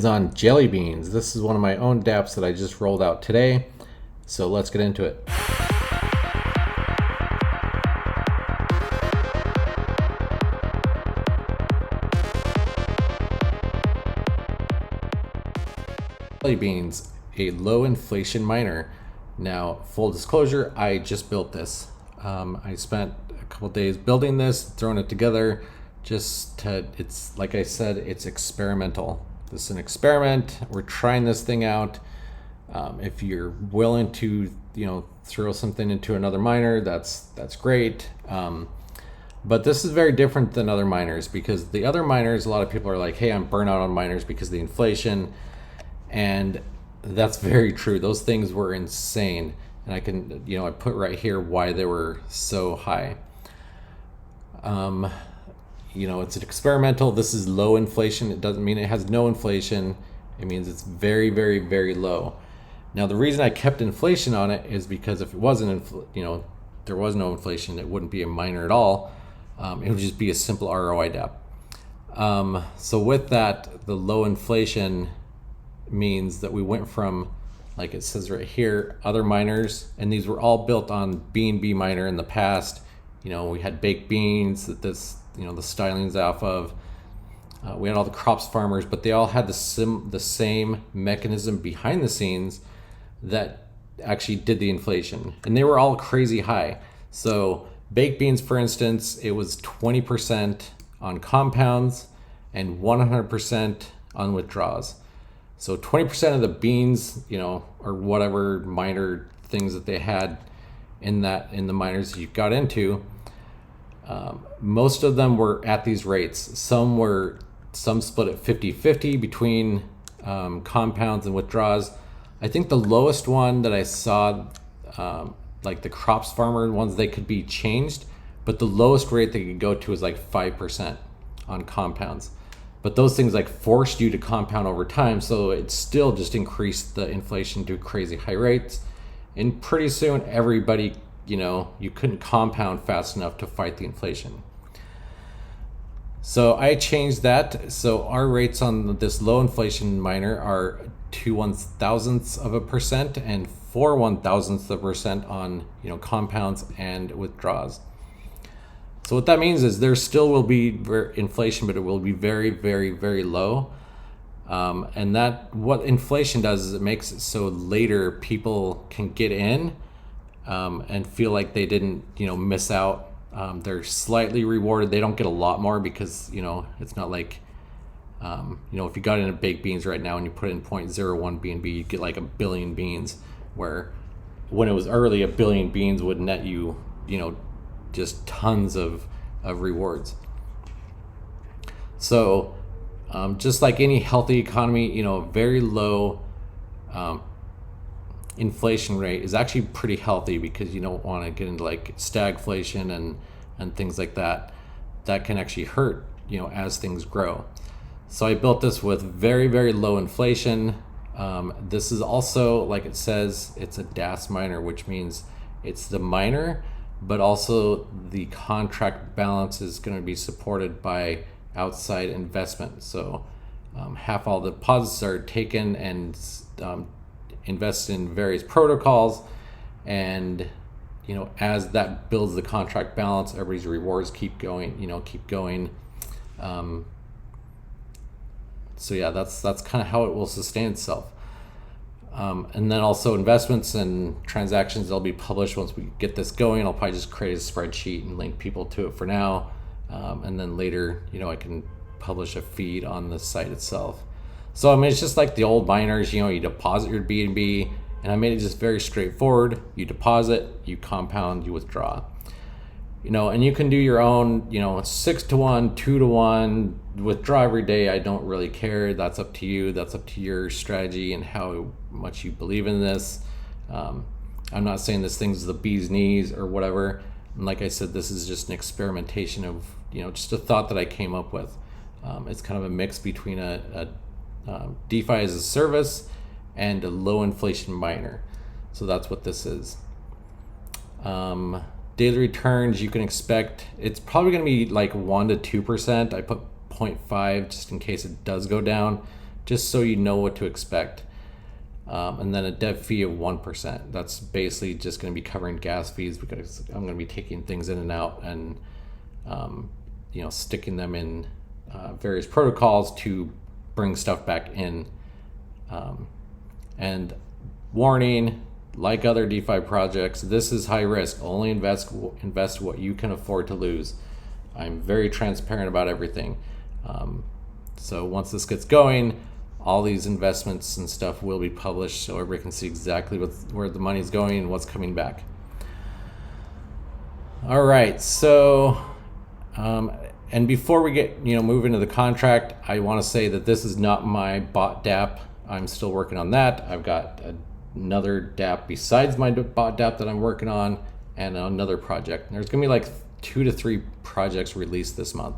Is on jelly beans. This is one of my own dapps that I just rolled out today. So let's get into it. Jelly beans, a low inflation miner. Now, full disclosure, I just built this. I spent a couple days building this, throwing it together. It's like I said, it's experimental. This is an experiment. We're trying this thing out. If you're willing to, throw something into another miner, that's great. But this is very different than other miners because the other miners, a lot of people are like, hey, I'm burnt out on miners because of the inflation. And that's very true. Those things were insane. And I put right here why they were so high. It's an experimental. This is low inflation. It doesn't mean it has no inflation. It means it's very, very, very low. Now, the reason I kept inflation on it is because if it wasn't, there was no inflation, it wouldn't be a miner at all. It would just be a simple ROI dapp. So with that, the low inflation means that we went from, like it says right here, other miners, and these were all built on BNB miner in the past. We had baked beans that the styling's off of. We had all the crops farmers, but they all had the same mechanism behind the scenes that actually did the inflation, and they were all crazy high. So baked beans, for instance, it was 20% on compounds and 100% on withdrawals. So 20% of the beans, or whatever miner things that they had in the miners you got into, most of them were at these rates. Some split at 50-50 between compounds and withdrawals. I think the lowest one that I saw, like the crops farmer ones, they could be changed, but the lowest rate they could go to is like 5% on compounds. But those things like forced you to compound over time, so it still just increased the inflation to crazy high rates. And pretty soon everybody, you couldn't compound fast enough to fight the inflation. So I changed that. So our rates on this low inflation miner are 0.001% and 0.004% on compounds and withdrawals. So what that means is there still will be inflation, but it will be very, very, very low. And what inflation does is it makes it so later people can get in and feel like they didn't, miss out. They're slightly rewarded. They don't get a lot more because, it's not like, if you got into baked beans right now and you put in 0.01 BNB, you get like a billion beans, where when it was early, a billion beans would net you, just tons of rewards. So just like any healthy economy, very low inflation rate is actually pretty healthy, because you don't want to get into like stagflation and things like that can actually hurt as things grow. So I built this with very, very low inflation. This is also, like it says, it's a DaaS miner, which means it's the miner, but also the contract balance is going to be supported by outside investment. So half all the deposits are taken and invested in various protocols, and as that builds the contract balance, everybody's rewards keep going. So yeah, that's kind of how it will sustain itself. And then also investments and transactions, they'll be published once we get this going. I'll probably just create a spreadsheet and link people to it for now. And then later, I can publish a feed on the site itself. So, it's just like the old miners, you deposit your BNB, and I made it just very straightforward. You deposit, you compound, you withdraw. And you can do your own, 6-to-1, 2-to-1, withdraw every day. I don't really care. That's up to you. That's up to your strategy and how much you believe in this. I'm not saying this thing's the bee's knees or whatever. And like I said, this is just an experimentation of, just a thought that I came up with. It's kind of a mix between a DeFi as a service and a low inflation miner. So that's what this is. Daily returns, you can expect it's probably going to be like 1 to 2%. I put 0.5 just in case it does go down, just so you know what to expect. And then a dev fee of 1%. That's basically just going to be covering gas fees, because I'm going to be taking things in and out and sticking them in various protocols to bring stuff back in. And warning, like other DeFi projects, this is high risk. Only invest what you can afford to lose. I'm very transparent about everything. So once this gets going, all these investments and stuff will be published so everybody can see exactly where the money's going and what's coming back. All right, so and before we get move into the contract, I want to say that this is not my bot dapp. I'm still working on that. I've got another dapp besides my bot dapp that I'm working on, and another project. There's gonna be like 2 to 3 projects released this month.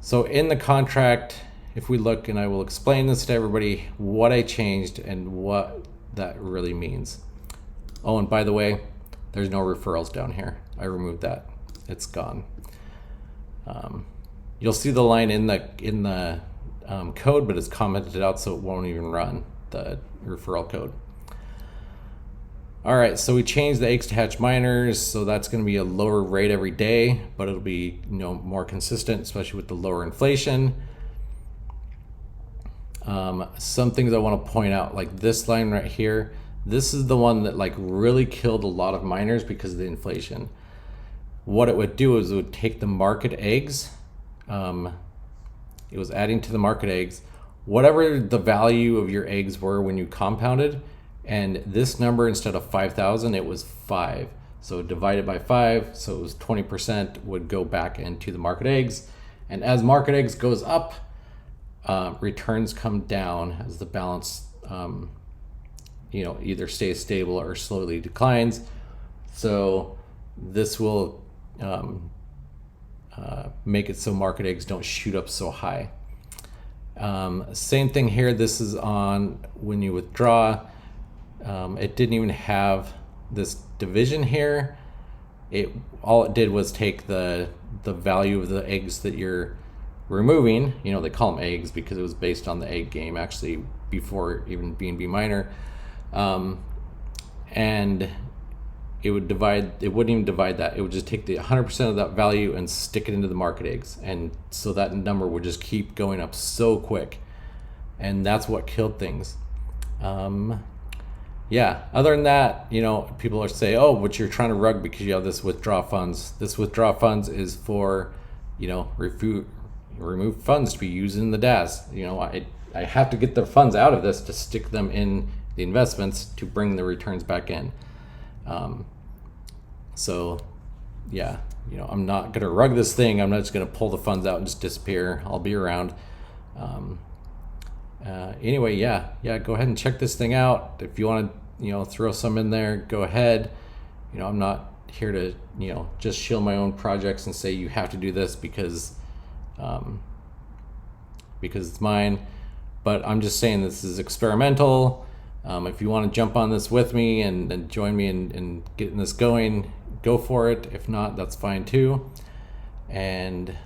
So in the contract, if we look, and I will explain this to everybody, what I changed and what that really means. Oh, and by the way, there's no referrals down here. I removed that. It's gone. You'll see the line in the code, but it's commented out, so it won't even run the referral code. All right, so we changed the eggs to hatch miners, so that's going to be a lower rate every day, but it'll be more consistent, especially with the lower inflation. Some things I want to point out, like this line right here, this is the one that like really killed a lot of miners because of the inflation. What it would do is it would take the market eggs, it was adding to the market eggs, whatever the value of your eggs were when you compounded, and this number, instead of 5,000, it was 5. So divided by 5, so it was 20% would go back into the market eggs. And as market eggs goes up, returns come down as the balance either stays stable or slowly declines. So this will make it so market eggs don't shoot up so high. Same thing here. This is on when you withdraw. It didn't even have this division here. All it did was take the value of the eggs that you're removing. They call them eggs because it was based on the egg game actually before even BNB miner, and it wouldn't even divide that. It would just take the 100% of that value and stick it into the market eggs, and so that number would just keep going up so quick, and that's what killed things. Yeah, other than that, people are saying, oh, but you're trying to rug because you have this withdraw funds. This withdraw funds is for remove funds to be used in the DaaS. I have to get the funds out of this to stick them in the investments to bring the returns back in. So yeah, I'm not gonna rug this thing. I'm not just gonna pull the funds out and just disappear. I'll be around. Anyway, yeah, go ahead and check this thing out. If you want to throw some in there, go ahead. I'm not here to just shield my own projects and say you have to do this because it's mine, but I'm just saying this is experimental. If you want to jump on this with me and join me in getting this going, go for it. If not, that's fine too. And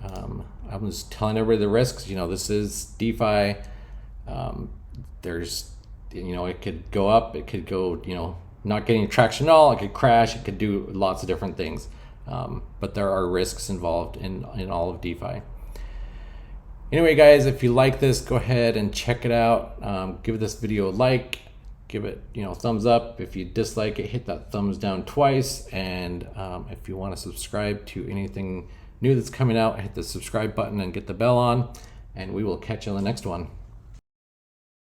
I'm just telling everybody the risks. This is DeFi. There's it could go up, it could go not getting traction at all, it could crash, it could do lots of different things, but there are risks involved in all of DeFi. Anyway, guys, if you like this, go ahead and check it out. Give this video a like, give it thumbs up. If you dislike it, hit that thumbs down twice, and if you want to subscribe to anything new that's coming out, hit the subscribe button and get the bell on, and we will catch you on the next one.